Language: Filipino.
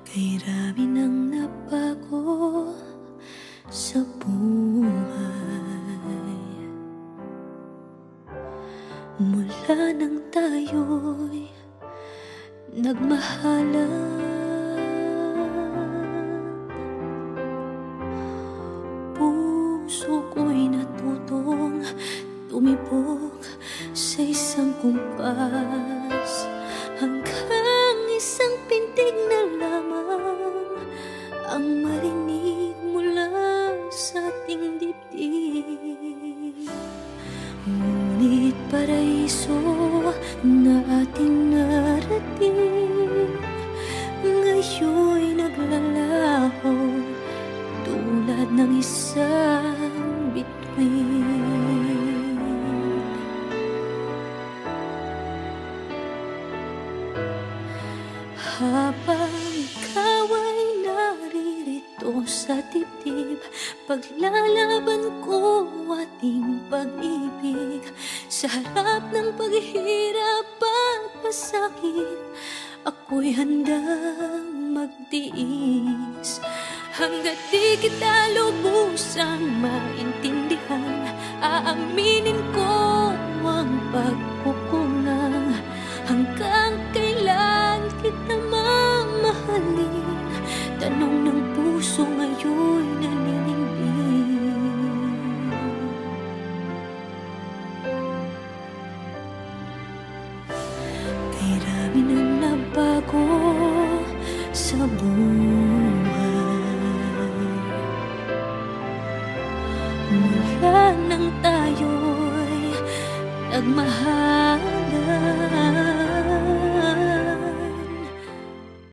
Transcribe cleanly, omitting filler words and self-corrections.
Kay rami nang nabago sa buhay mula nang tayo'y nagmahalan. Puso ko'y natutong tumibok sa isang kumpas, hanggang isang pintig na lamang ang marinig mula sa ating dibdib. Ngunit paraiso na ating narating ngayon'y naglalaho tulad ng isang bituin. Habang ikaw ay naririto sa dibdib, paglalaban ko ating pag-ibig. Sa harap ng paghihirap at pasakit, ako'y handang magtiis. Hanggat di kita lubusang maintindihan, aaminin ko ang pagkukulang. Hanggang kailan kita mamahalin? Tanong ng puso ngayon'y naninindig. Kay rami nang nabago sa buhay mula nang tayo'y nagmahalan.